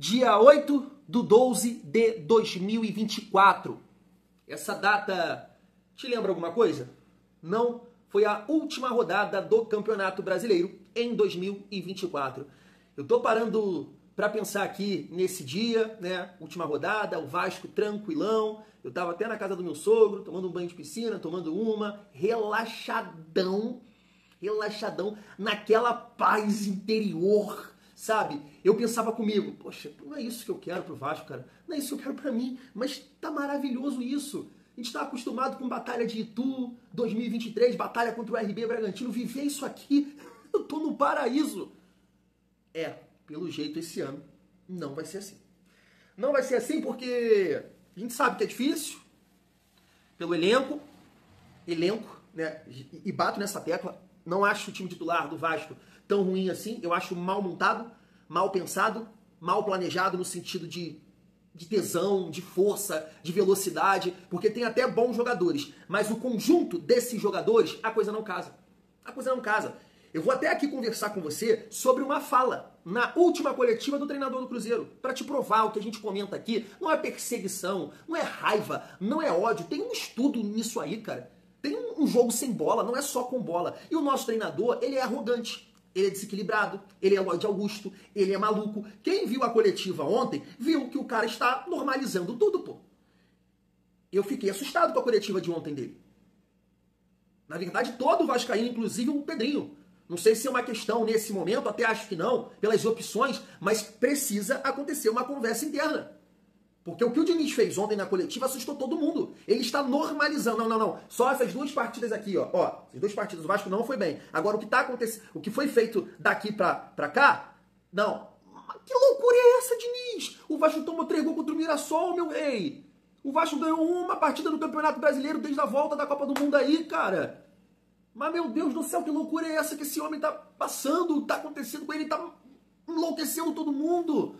Dia 8/12/2024. Essa data te lembra alguma coisa? Não, foi a última rodada do Campeonato Brasileiro em 2024. Eu tô parando para pensar aqui nesse dia, né? Última rodada, o Vasco tranquilão. Eu tava até na casa do meu sogro, tomando um banho de piscina, tomando uma, relaxadão, naquela paz interior, sabe? Eu pensava comigo, poxa, não é isso que eu quero pro Vasco, cara. Não é isso que eu quero pra mim, mas tá maravilhoso isso. A gente tá acostumado com Batalha de Itu, 2023, batalha contra o RB Bragantino, viver isso aqui, eu tô no paraíso. Pelo jeito esse ano não vai ser assim. Não vai ser assim porque a gente sabe que é difícil, pelo elenco, né? E bato nessa tecla, não acho o time titular do Vasco tão ruim assim, eu acho mal montado, mal pensado, mal planejado no sentido de tesão, de força, de velocidade, porque tem até bons jogadores, mas o conjunto desses jogadores, a coisa não casa. A coisa não casa. Eu vou até aqui conversar com você sobre uma fala na última coletiva do treinador do Cruzeiro, para te provar o que a gente comenta aqui. Não é perseguição, não é raiva, não é ódio, tem um estudo nisso aí, cara. Tem um jogo sem bola, não é só com bola. E o nosso treinador, ele é arrogante. Ele é desequilibrado, ele é Lloyd Augusto, ele é maluco. Quem viu a coletiva ontem, viu que o cara está normalizando tudo, pô. Eu fiquei assustado com a coletiva de ontem dele. Na verdade, todo o vascaíno, inclusive o Pedrinho. Não sei se é uma questão nesse momento, até acho que não, pelas opções, mas precisa acontecer uma conversa interna. Porque o que o Diniz fez ontem na coletiva assustou todo mundo. Ele está normalizando. Não. Só essas duas partidas aqui, ó. Essas duas partidas, o Vasco não foi bem. Agora, o que tá acontecendo, o que foi feito daqui pra cá, não. Que loucura é essa, Diniz? O Vasco tomou 3 gols contra o Mirassol, meu rei. O Vasco ganhou uma partida no Campeonato Brasileiro desde a volta da Copa do Mundo aí, cara. Mas, meu Deus do céu, que loucura é essa que esse homem tá passando, tá acontecendo com ele, tá enlouquecendo todo mundo.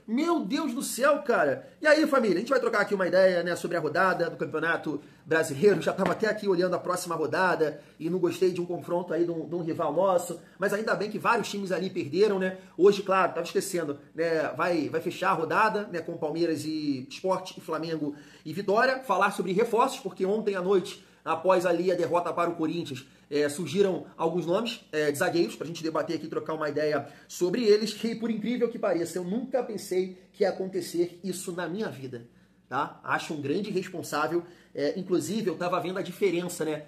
Meu Deus do céu, cara. E aí, família, a gente vai trocar aqui uma ideia, né, sobre a rodada do Campeonato Brasileiro. Já estava até aqui olhando a próxima rodada e não gostei de um confronto aí de um rival nosso. Mas ainda bem que vários times ali perderam, né? Hoje, claro, tava esquecendo, né, vai fechar a rodada, né, com Palmeiras e Sport, e Flamengo e Vitória. Falar sobre reforços, porque ontem à noite, após ali a derrota para o Corinthians, surgiram alguns nomes de zagueiros para a gente debater aqui, trocar uma ideia sobre eles, que por incrível que pareça, eu nunca pensei que ia acontecer isso na minha vida, tá? Acho um grande responsável, inclusive eu estava vendo a diferença, né,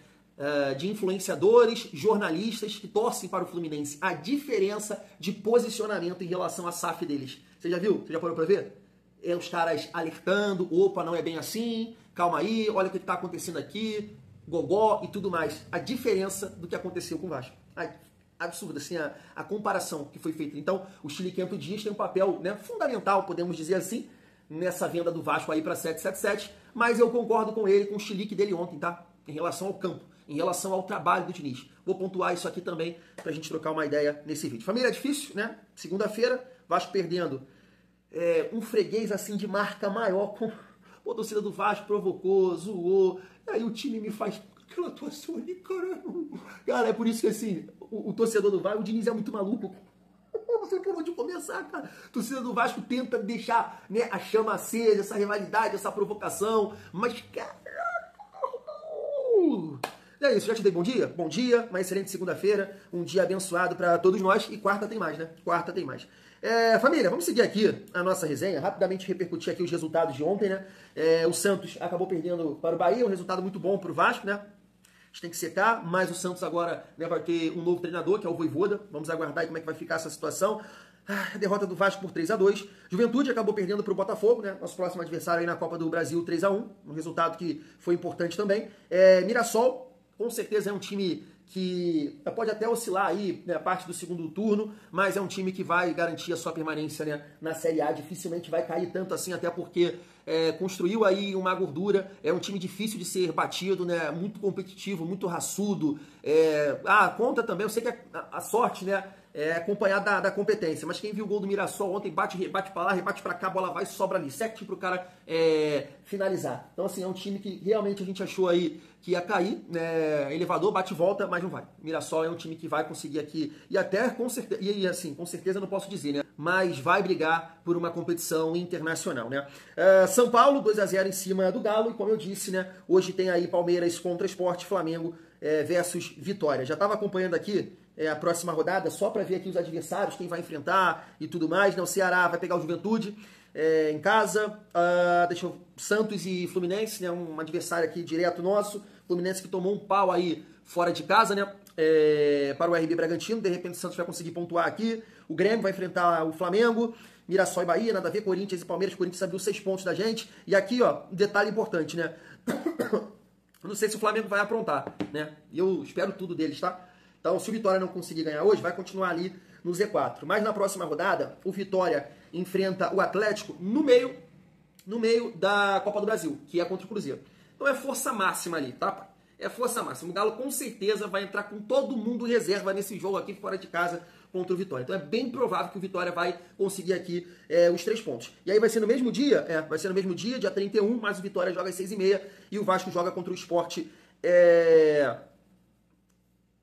de influenciadores, jornalistas que torcem para o Fluminense, a diferença de posicionamento em relação à SAF deles. Você já viu? Você já parou para ver? Os caras alertando, opa, não é bem assim, calma aí, olha o que está acontecendo aqui, gogó e tudo mais. A diferença do que aconteceu com o Vasco. Absurdo, assim, a comparação que foi feita. Então, o Chile 500 Dias tem um papel, né, fundamental, podemos dizer assim, nessa venda do Vasco aí para 777, mas eu concordo com ele, com o chilique dele ontem, tá? Em relação ao campo, em relação ao trabalho do Diniz. Vou pontuar isso aqui também pra gente trocar uma ideia nesse vídeo. Família, é difícil, né? Segunda-feira, Vasco perdendo um freguês assim de marca maior, com a torcida do Vasco provocou, zoou, aí o time me faz aquela atuação ali, caramba. Cara, é por isso que assim, o torcedor do Vasco, o Diniz é muito maluco. Eu não sei por onde começar, cara. A torcida do Vasco tenta deixar, né, a chama acesa, essa rivalidade, essa provocação, mas cara, é isso, já te dei bom dia? Bom dia, uma excelente segunda-feira, um dia abençoado para todos nós, e quarta tem mais, né? Quarta tem mais. Família, vamos seguir aqui a nossa resenha, rapidamente repercutir aqui os resultados de ontem, né? O Santos acabou perdendo para o Bahia, um resultado muito bom para o Vasco, né? A gente tem que secar, mas o Santos agora, né, vai ter um novo treinador, que é o Vojvoda. Vamos aguardar aí como é que vai ficar essa situação. A derrota do Vasco por 3-2. Juventude acabou perdendo para o Botafogo, né? Nosso próximo adversário aí na Copa do Brasil, 3-1. Um resultado que foi importante também. Mirassol, com certeza é um time que pode até oscilar aí, né, parte do segundo turno, mas é um time que vai garantir a sua permanência, né, na Série A, dificilmente vai cair tanto assim, até porque construiu aí uma gordura, é um time difícil de ser batido, né, muito competitivo, muito raçudo, conta também, eu sei que a sorte, né, acompanhado da competência. Mas quem viu o gol do Mirassol ontem, rebate pra lá, rebate pra cá, a bola vai e sobra ali, certinho pro cara finalizar. Então, assim, é um time que realmente a gente achou aí que ia cair, né? Elevador, bate e volta, mas não vai. O Mirassol é um time que vai conseguir aqui, e até com certeza, e assim, com certeza não posso dizer, né? Mas vai brigar por uma competição internacional, né? São Paulo, 2-0 em cima do Galo, e como eu disse, né? Hoje tem aí Palmeiras contra Sport, Flamengo versus Vitória. Já estava acompanhando aqui a próxima rodada, só para ver aqui os adversários, quem vai enfrentar e tudo mais, né? O Ceará vai pegar o Juventude em casa, Santos e Fluminense, né? Um adversário aqui direto nosso, Fluminense que tomou um pau aí fora de casa, né? Para o RB Bragantino, de repente o Santos vai conseguir pontuar aqui, o Grêmio vai enfrentar o Flamengo, Mirassol e Bahia, nada a ver, Corinthians e Palmeiras, Corinthians abriu 6 pontos da gente, e aqui, ó, um detalhe importante, né? Eu não sei se o Flamengo vai aprontar, né? Eu espero tudo deles, tá? Então, se o Vitória não conseguir ganhar hoje, vai continuar ali no Z4. Mas na próxima rodada, o Vitória enfrenta o Atlético no meio da Copa do Brasil, que é contra o Cruzeiro. Então é força máxima ali, tá, pai? É força máxima. O Galo com certeza vai entrar com todo mundo reserva nesse jogo aqui fora de casa contra o Vitória. Então é bem provável que o Vitória vai conseguir aqui os 3 pontos. E aí vai ser no mesmo dia, dia 31, mas o Vitória joga às 6h30 e o Vasco joga contra o Sport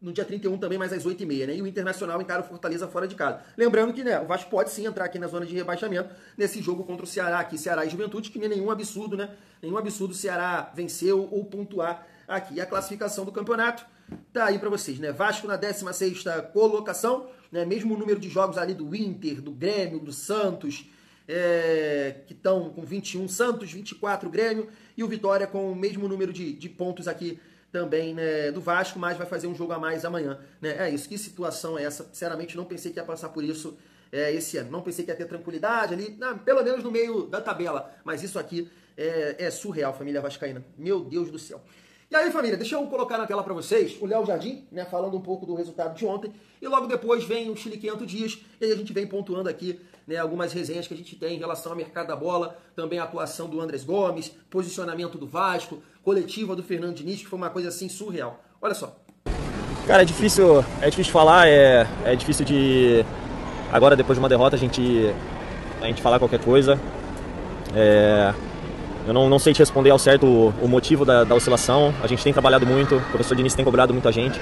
no dia 31 também, mas às 8h30, né? E o Internacional encara o Fortaleza fora de casa. Lembrando que, né, o Vasco pode sim entrar aqui na zona de rebaixamento nesse jogo contra o Ceará aqui, Ceará e Juventude, que nem nenhum absurdo, né? Nenhum absurdo o Ceará vencer ou pontuar aqui. E a classificação do campeonato tá aí para vocês, né? Vasco na 16ª colocação, né? Mesmo número de jogos ali do Inter, do Grêmio, do Santos, que estão com 21 Santos, 24 Grêmio, e o Vitória com o mesmo número de pontos aqui também, né, do Vasco, mas vai fazer um jogo a mais amanhã, né? É isso, que situação é essa? Sinceramente, não pensei que ia passar por isso esse ano. Não pensei que ia ter tranquilidade ali, pelo menos no meio da tabela, mas isso aqui é surreal, família vascaína. Meu Deus do céu. E aí, família, deixa eu colocar na tela para vocês o Léo Jardim, né, falando um pouco do resultado de ontem, e logo depois vem o Chile 500 dias, e aí a gente vem pontuando aqui, né, algumas resenhas que a gente tem em relação ao mercado da bola, também a atuação do Andrés Gomes, posicionamento do Vasco, coletiva do Fernando Diniz, que foi uma coisa assim surreal. Olha só. Cara, é difícil falar, é difícil de... Agora, depois de uma derrota, a gente falar qualquer coisa. Eu não sei te responder ao certo o motivo da oscilação. A gente tem trabalhado muito, o professor Diniz tem cobrado muito a gente.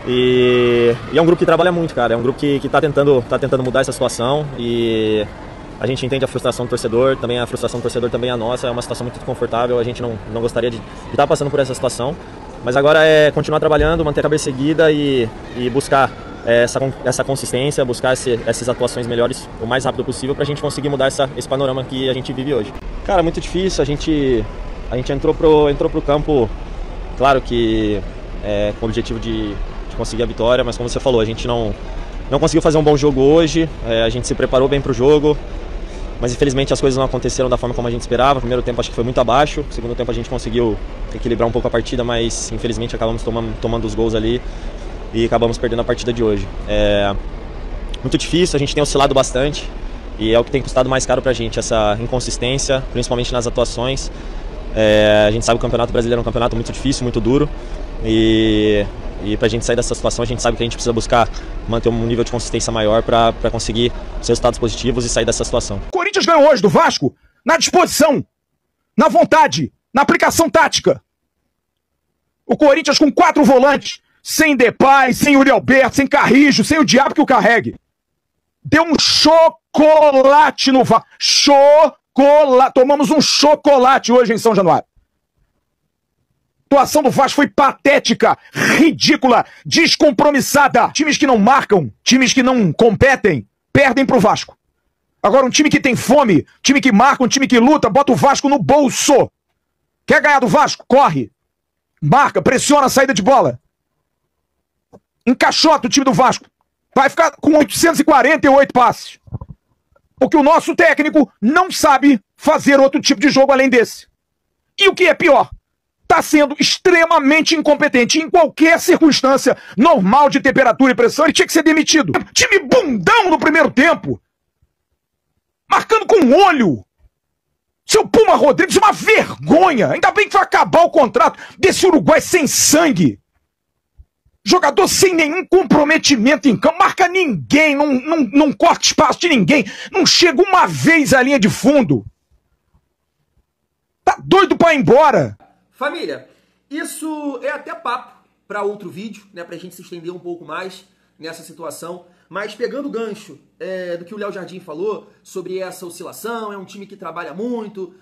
E é um grupo que trabalha muito, cara. É um grupo que tá tentando mudar essa situação. E a gente entende a frustração do torcedor, também a frustração do torcedor também é a nossa. É uma situação muito desconfortável, a gente não gostaria de estar passando por essa situação. Mas agora é continuar trabalhando, manter a cabeça erguida e buscar essa consistência, buscar essas atuações melhores o mais rápido possível para a gente conseguir mudar esse panorama que a gente vive hoje. Cara, muito difícil, a gente entrou pro campo, claro que com o objetivo de conseguir a vitória, mas como você falou, a gente não conseguiu fazer um bom jogo hoje, a gente se preparou bem para o jogo, mas infelizmente as coisas não aconteceram da forma como a gente esperava. O primeiro tempo acho que foi muito abaixo, o segundo tempo a gente conseguiu equilibrar um pouco a partida, mas infelizmente acabamos tomando os gols ali e acabamos perdendo a partida de hoje. Muito difícil, a gente tem oscilado bastante e é o que tem custado mais caro pra gente, essa inconsistência, principalmente nas atuações. A gente sabe que o Campeonato Brasileiro é um campeonato muito difícil, muito duro e pra gente sair dessa situação a gente sabe que a gente precisa buscar manter um nível de consistência maior pra conseguir os resultados positivos e sair dessa situação. O Corinthians ganhou hoje do Vasco na disposição, na vontade, na aplicação tática. O Corinthians com 4 volantes, sem Depay, sem Yuri Alberto, sem Carrijo, sem o diabo que o carregue. Deu um chocolate no Vasco. Chocolate. Tomamos um chocolate hoje em São Januário. A atuação do Vasco foi patética, ridícula, descompromissada. Times que não marcam, times que não competem, perdem pro Vasco. Agora um time que tem fome, time que marca, um time que luta, bota o Vasco no bolso. Quer ganhar do Vasco? Corre. Marca, pressiona a saída de bola. Encaixota o time do Vasco. Vai ficar com 848 passes. Porque o nosso técnico não sabe fazer outro tipo de jogo além desse. E o que é pior, está sendo extremamente incompetente. Em qualquer circunstância normal de temperatura e pressão, ele tinha que ser demitido. Time bundão no primeiro tempo. Marcando com o olho. Seu Puma Rodrigues, uma vergonha. Ainda bem que vai acabar o contrato desse Uruguai sem sangue. Jogador sem nenhum comprometimento em campo, marca ninguém, não corta espaço de ninguém, não chega uma vez à linha de fundo. Tá doido pra ir embora. Família, isso é até papo para outro vídeo, né, pra gente se estender um pouco mais nessa situação. Mas pegando o gancho do que o Léo Jardim falou sobre essa oscilação, é um time que trabalha muito,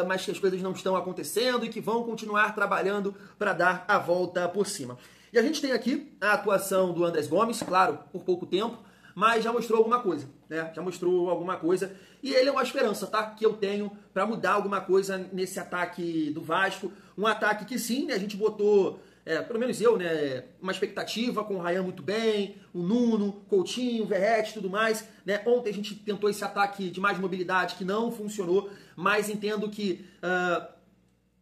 mas que as coisas não estão acontecendo e que vão continuar trabalhando para dar a volta por cima. E a gente tem aqui a atuação do Andrés Gomes, claro, por pouco tempo, mas já mostrou alguma coisa, né? Já mostrou alguma coisa. E ele é uma esperança, tá? Que eu tenho para mudar alguma coisa nesse ataque do Vasco. Um ataque que sim, né? A gente botou, pelo menos eu, né? Uma expectativa com o Rayan muito bem, o Nuno, Coutinho, Verratti e tudo mais, né? Ontem a gente tentou esse ataque de mais mobilidade que não funcionou, mas entendo que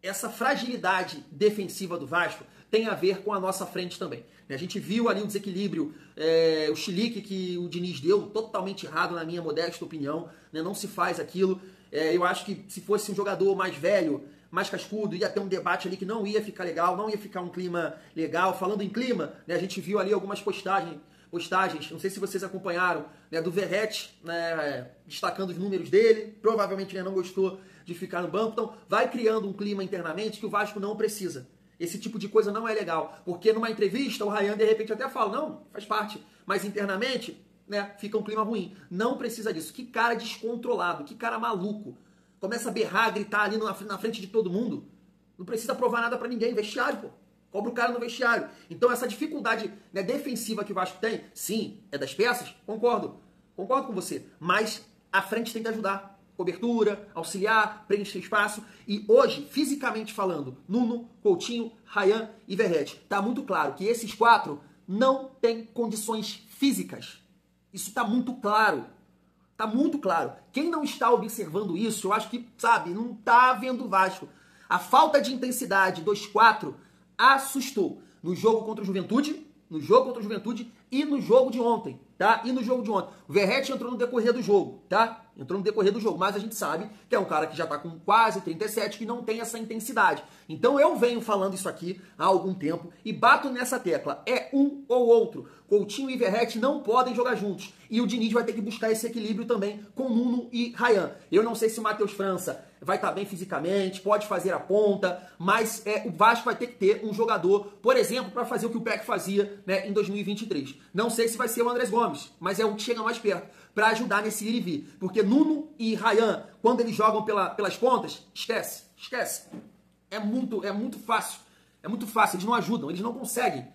essa fragilidade defensiva do Vasco tem a ver com a nossa frente também. A gente viu ali o desequilíbrio, o chilique que o Diniz deu, totalmente errado na minha modesta opinião, né? Não se faz aquilo. Eu acho que se fosse um jogador mais velho, mais cascudo, ia ter um debate ali que não ia ficar legal, não ia ficar um clima legal. Falando em clima, né, a gente viu ali algumas postagens, não sei se vocês acompanharam, né, do Verratti, né, destacando os números dele, provavelmente ele não gostou de ficar no banco, então vai criando um clima internamente que o Vasco não precisa. Esse tipo de coisa não é legal, porque numa entrevista o Rayan de repente até fala, não, faz parte, mas internamente, né, fica um clima ruim. Não precisa disso. Que cara descontrolado, que cara maluco. Começa a berrar, gritar ali na frente de todo mundo. Não precisa provar nada pra ninguém, vestiário, pô. Cobra o cara no vestiário. Então essa dificuldade, né, defensiva que o Vasco tem, sim, é das peças, concordo com você, mas a frente tem que ajudar. Cobertura, auxiliar, preencher espaço. E hoje, fisicamente falando, Nuno, Coutinho, Rayan e Verratti, tá muito claro que esses quatro não têm condições físicas. Isso tá muito claro. Tá muito claro. Quem não está observando isso, eu acho que, sabe, não tá vendo o Vasco. A falta de intensidade dos quatro assustou. No jogo contra o Juventude e no jogo de ontem, tá? O Verratti entrou no decorrer do jogo, tá? Mas a gente sabe que é um cara que já tá com quase 37, que não tem essa intensidade. Então eu venho falando isso aqui há algum tempo e bato nessa tecla. É um ou outro. Coutinho e Verratti não podem jogar juntos. E o Diniz vai ter que buscar esse equilíbrio também com Nuno e Rayan. Eu não sei se o Matheus França vai estar bem fisicamente, pode fazer a ponta, mas o Vasco vai ter que ter um jogador, por exemplo, para fazer o que o Peck fazia, né, em 2023. Não sei se vai ser o Andrés Gomes, mas é o que chega mais perto, para ajudar nesse ir e vir. Porque Nuno e Rayan, quando eles jogam pelas pontas, esquece. É muito fácil, eles não ajudam, eles não conseguem.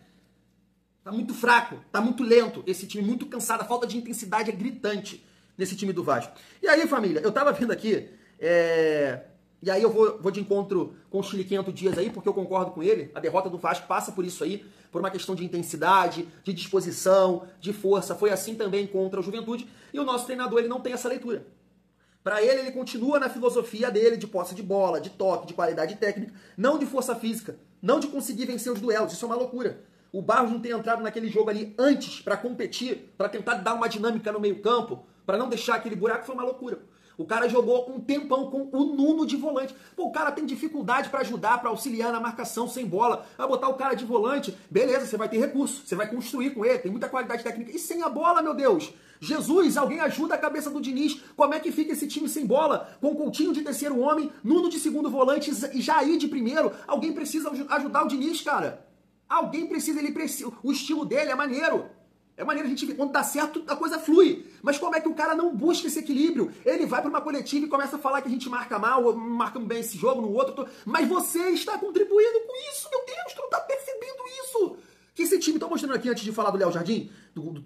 Tá muito fraco, tá muito lento esse time, muito cansado, a falta de intensidade é gritante nesse time do Vasco. E aí, família, eu tava vendo aqui, e aí eu vou de encontro com o Chiliquento Dias aí, porque eu concordo com ele, a derrota do Vasco passa por isso aí, por uma questão de intensidade, de disposição, de força. Foi assim também contra o Juventude, e o nosso treinador ele não tem essa leitura. Para ele continua na filosofia dele de posse de bola, de toque, de qualidade técnica, não de força física, não de conseguir vencer os duelos. Isso é uma loucura. O Barros não ter entrado naquele jogo ali antes para competir, para tentar dar uma dinâmica no meio-campo, para não deixar aquele buraco, foi uma loucura. O cara jogou um tempão com o Nuno de volante. Pô, o cara tem dificuldade para ajudar, para auxiliar na marcação sem bola. Vai botar o cara de volante, beleza, você vai ter recurso, você vai construir com ele, tem muita qualidade técnica. E sem a bola, meu Deus! Jesus, alguém ajuda a cabeça do Diniz. Como é que fica esse time sem bola? Com Coutinho de terceiro homem, Nuno de segundo volante e Jair de primeiro. Alguém precisa ajudar o Diniz, cara. Alguém precisa, o estilo dele é maneiro. É maneiro, a gente vê, quando dá certo, a coisa flui. Mas como é que o cara não busca esse equilíbrio? Ele vai para uma coletiva e começa a falar que a gente marca mal, marcamos bem esse jogo, no outro. Mas você está contribuindo com isso, meu Deus, tu não tá percebendo isso. Que esse time, tô mostrando aqui antes de falar do Léo Jardim, do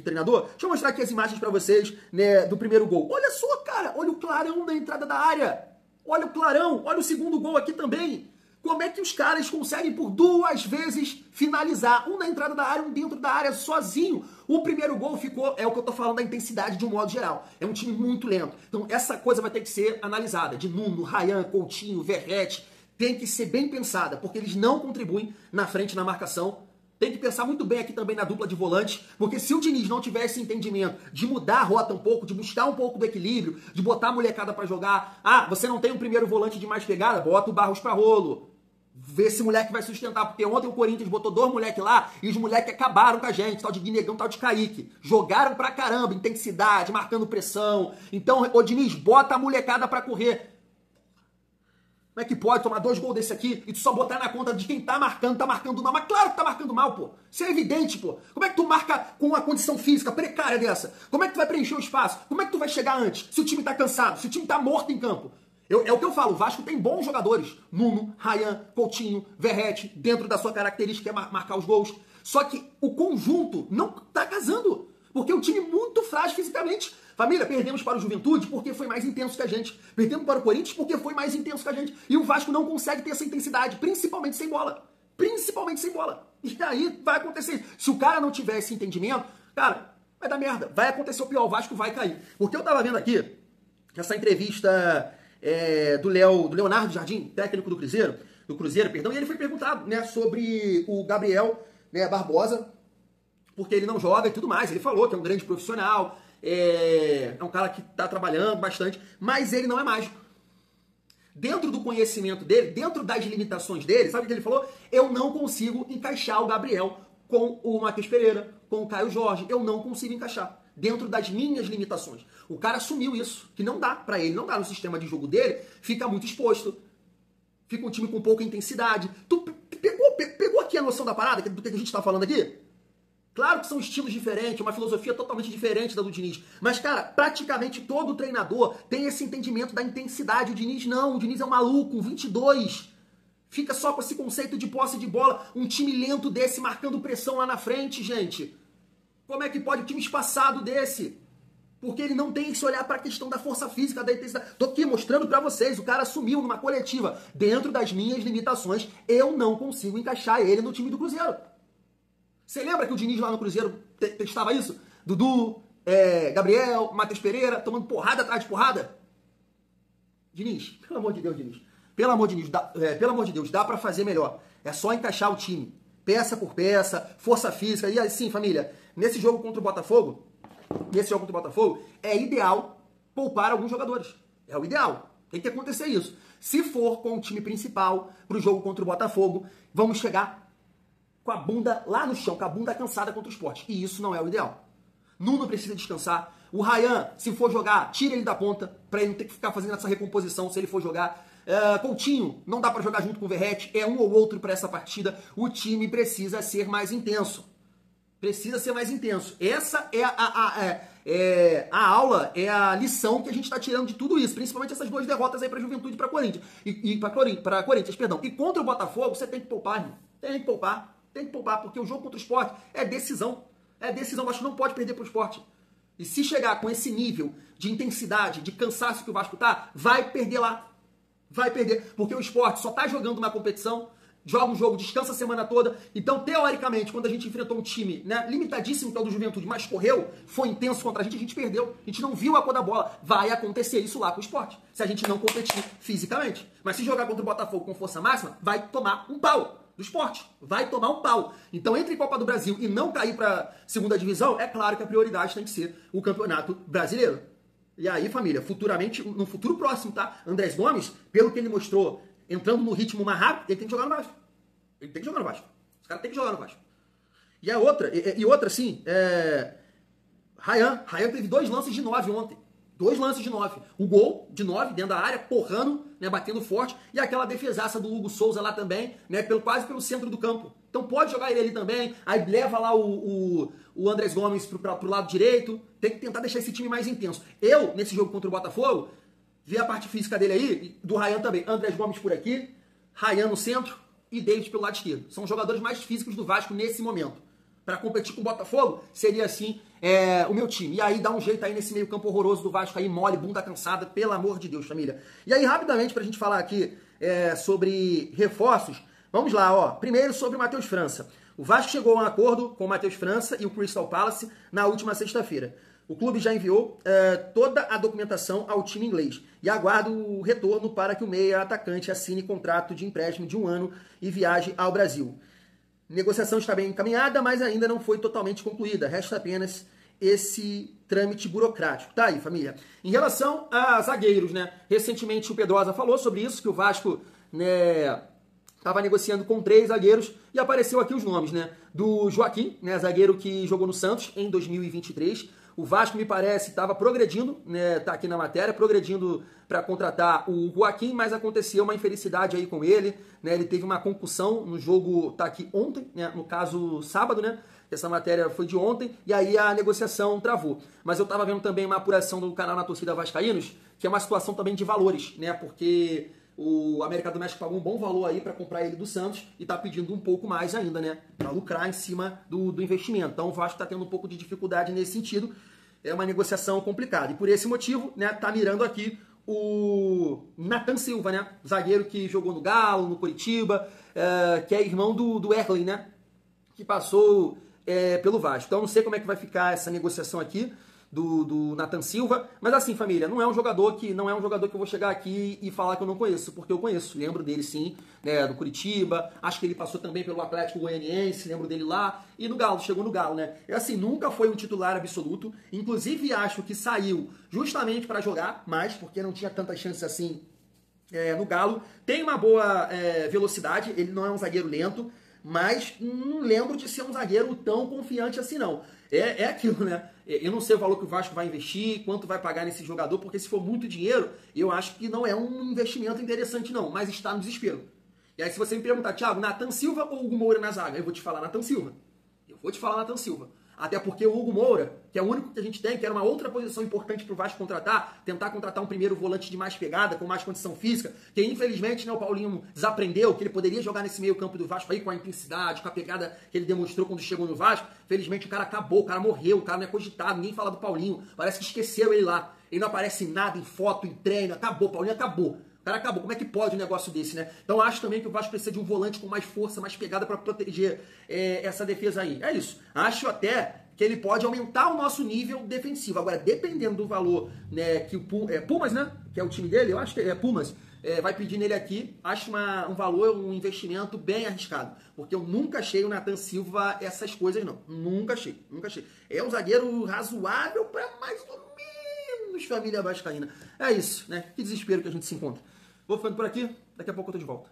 treinador, deixa eu mostrar aqui as imagens para vocês, né, do primeiro gol. Olha só, cara, olha o clarão da entrada da área. Olha o clarão, olha o segundo gol aqui também. Como é que os caras conseguem por duas vezes finalizar? Um na entrada da área, um dentro da área, sozinho. O primeiro gol ficou, é o que eu tô falando da intensidade de um modo geral. É um time muito lento. Então essa coisa vai ter que ser analisada. De Nuno, Rayan, Coutinho, Verratti. Tem que ser bem pensada, porque eles não contribuem na frente na marcação. Tem que pensar muito bem aqui também na dupla de volantes, porque se o Diniz não tiver esse entendimento de mudar a rota um pouco, de buscar um pouco do equilíbrio, de botar a molecada pra jogar, você não tem um primeiro volante de mais pegada, bota o Barros pra rolo. Ver esse moleque vai sustentar, porque ontem o Corinthians botou 2 moleques lá e os moleques acabaram com a gente, tal de Guinegão, tal de Kaique. Jogaram pra caramba, intensidade, marcando pressão. Então, ô Diniz, bota a molecada pra correr. Como é que pode tomar 2 gols desse aqui e tu só botar na conta de quem tá marcando mal? Mas claro que tá marcando mal, pô. Isso é evidente, pô. Como é que tu marca com uma condição física precária dessa? Como é que tu vai preencher o espaço? Como é que tu vai chegar antes? Se o time tá cansado, se o time tá morto em campo. É o que eu falo, o Vasco tem bons jogadores. Nuno, Ryan, Coutinho, Verratti, dentro da sua característica que é marcar os gols. Só que o conjunto não tá casando. Porque é um time muito frágil fisicamente. Família, perdemos para o Juventude porque foi mais intenso que a gente. Perdemos para o Corinthians porque foi mais intenso que a gente. E o Vasco não consegue ter essa intensidade, principalmente sem bola. Principalmente sem bola. E aí vai acontecer. Se o cara não tiver esse entendimento, cara, vai dar merda. Vai acontecer o pior, o Vasco vai cair. Porque eu tava vendo aqui essa entrevista do Leonardo Jardim, técnico do Cruzeiro, e ele foi perguntado, né, sobre o Gabriel, né, Barbosa, porque ele não joga e tudo mais. Ele falou que é um grande profissional, é um cara que está trabalhando bastante, mas ele não é mágico. Dentro do conhecimento dele, dentro das limitações dele, sabe o que ele falou? Eu não consigo encaixar o Gabriel com o Matheus Pereira, com o Caio Jorge. Eu não consigo encaixar. Dentro das minhas limitações. O cara assumiu isso, que não dá pra ele, não dá no sistema de jogo dele, fica muito exposto. Fica um time com pouca intensidade. Tu pegou aqui a noção da parada, do que a gente tá falando aqui? Claro que são estilos diferentes, uma filosofia totalmente diferente da do Diniz. Mas, cara, praticamente todo treinador tem esse entendimento da intensidade. O Diniz não, o Diniz é um maluco, um 22. Fica só com esse conceito de posse de bola. Um time lento desse marcando pressão lá na frente, gente. Como é que pode um time espaçado desse? Porque ele não tem que se olhar para a questão da força física, da intensidade. Tô aqui mostrando para vocês, o cara assumiu numa coletiva. Dentro das minhas limitações, eu não consigo encaixar ele no time do Cruzeiro. Você lembra que o Diniz lá no Cruzeiro testava isso? Dudu, Gabriel, Matheus Pereira, tomando porrada atrás de porrada? Diniz, pelo amor de Deus, Diniz. Pelo amor de Deus, dá pra fazer melhor. É só encaixar o time. Peça por peça, força física. E assim, família, nesse jogo contra o Botafogo, é ideal poupar alguns jogadores. É o ideal. Tem que acontecer isso. Se for com o time principal pro jogo contra o Botafogo, vamos chegar com a bunda lá no chão, com a bunda cansada contra o Sport. E isso não é o ideal. Nuno precisa descansar. O Ryan, se for jogar, tira ele da ponta, pra ele não ter que ficar fazendo essa recomposição se ele for jogar. Coutinho, não dá pra jogar junto com o Verratti, é um ou outro pra essa partida. O time precisa ser mais intenso. Precisa ser mais intenso. Essa é a aula, é a lição que a gente tá tirando de tudo isso. Principalmente essas 2 derrotas aí pra Juventude e pra Corinthians. Pra Corinthians, perdão. E contra o Botafogo, você tem que poupar, irmão. Tem que poupar, porque o jogo contra o Sport é decisão. É decisão, o Vasco não pode perder pro Sport. E se chegar com esse nível de intensidade, de cansaço que o Vasco tá, vai perder lá. Vai perder, porque o Sport só tá jogando uma competição, joga um jogo, descansa a semana toda. Então, teoricamente, quando a gente enfrentou um time, né, limitadíssimo, que é o do Juventude, mas correu, foi intenso contra a gente perdeu. A gente não viu a cor da bola. Vai acontecer isso lá com o Sport, se a gente não competir fisicamente. Mas se jogar contra o Botafogo com força máxima, vai tomar um pau do Sport. Vai tomar um pau. Então, entre Copa do Brasil e não cair pra segunda divisão, é claro que a prioridade tem que ser o Campeonato Brasileiro. E aí, família, futuramente, no futuro próximo, tá? Andrés Gomes, pelo que ele mostrou, entrando no ritmo mais rápido, ele tem que jogar no Vasco. Ele tem que jogar no Vasco. Os caras têm que jogar no Vasco. E a outra, assim, Ryan teve 2 lances de 9 ontem. 2 lances de 9. O gol de 9 dentro da área, porrando, né, batendo forte. E aquela defesaça do Hugo Souza lá também, né, quase pelo centro do campo. Então pode jogar ele ali também. Aí leva lá o Andrés Gomes pro lado direito. Tem que tentar deixar esse time mais intenso. Eu, nesse jogo contra o Botafogo, vi a parte física dele aí, do Ryan também. Andrés Gomes por aqui, Ryan no centro e David pelo lado esquerdo. São os jogadores mais físicos do Vasco nesse momento. Para competir com o Botafogo, seria assim o meu time. E aí dá um jeito aí nesse meio campo horroroso do Vasco aí, mole, bunda cansada, pelo amor de Deus, família. E aí, rapidamente, pra gente falar aqui sobre reforços, vamos lá, ó. Primeiro sobre o Matheus França. O Vasco chegou a um acordo com o Matheus França e o Crystal Palace na última sexta-feira. O clube já enviou toda a documentação ao time inglês e aguarda o retorno para que o meia atacante assine contrato de empréstimo de 1 ano e viaje ao Brasil. Negociação está bem encaminhada, mas ainda não foi totalmente concluída. Resta apenas esse trâmite burocrático. Tá aí, família. Em relação a zagueiros, né? Recentemente o Pedrosa falou sobre isso, que o Vasco, né, estava negociando com 3 zagueiros e apareceu aqui os nomes, né? Do Joaquim, né? Zagueiro que jogou no Santos em 2023. O Vasco, me parece, estava progredindo, né? Tá aqui na matéria, progredindo para contratar o Joaquim, mas aconteceu uma infelicidade aí com ele, né? Ele teve uma concussão no jogo, tá aqui ontem, né? No caso, sábado, né? Essa matéria foi de ontem, e aí a negociação travou. Mas eu estava vendo também uma apuração do canal Na Torcida Vascaínos, que é uma situação também de valores, né? Porque o América do México pagou um bom valor aí para comprar ele do Santos e está pedindo um pouco mais ainda, né? Para lucrar em cima do investimento. Então o Vasco está tendo um pouco de dificuldade nesse sentido. É uma negociação complicada. E por esse motivo, né, tá mirando aqui o Nathan Silva, né? Zagueiro que jogou no Galo, no Curitiba, que é irmão do Erling, né? Que passou pelo Vasco. Então não sei como é que vai ficar essa negociação aqui do Nathan Silva, mas assim, família, não é um jogador que eu vou chegar aqui e falar que eu não conheço, porque eu conheço, lembro dele sim, né, do Curitiba, acho que ele passou também pelo Atlético Goianiense, lembro dele lá, e no Galo, chegou no Galo, né, assim, nunca foi um titular absoluto, inclusive acho que saiu justamente para jogar mais, porque não tinha tanta chance assim no Galo, tem uma boa velocidade, ele não é um zagueiro lento, mas não lembro de ser um zagueiro tão confiante assim não. É aquilo, né? Eu não sei o valor que o Vasco vai investir, quanto vai pagar nesse jogador, porque se for muito dinheiro, eu acho que não é um investimento interessante não, mas está no desespero. E aí se você me perguntar, Thiago, Nathan Silva ou Hugo Moura na zaga? Eu vou te falar Nathan Silva. Até porque o Hugo Moura, que é o único que a gente tem, que era uma outra posição importante para o Vasco contratar, tentar contratar um primeiro volante de mais pegada, com mais condição física, que infelizmente, né, o Paulinho desaprendeu que ele poderia jogar nesse meio campo do Vasco aí com a intensidade, com a pegada que ele demonstrou quando chegou no Vasco. Felizmente o cara acabou, o cara morreu, o cara não é cogitado, ninguém fala do Paulinho, parece que esqueceu ele lá. Ele não aparece em nada, em foto, em treino, acabou, Paulinho acabou. O cara acabou. Como é que pode um negócio desse, né? Então acho também que o Vasco precisa de um volante com mais força, mais pegada para proteger essa defesa aí. É isso. Acho até que ele pode aumentar o nosso nível defensivo. Agora, dependendo do valor, né, que o Pumas, né, que é o time dele, eu acho que é Pumas, vai pedir nele aqui, acho um valor, um investimento bem arriscado. Porque eu nunca achei o Nathan Silva essas coisas, não. Nunca achei. É um zagueiro razoável para mais ou menos família vascaína. É isso, né? Que desespero que a gente se encontra. Vou ficando por aqui, daqui a pouco eu tô de volta.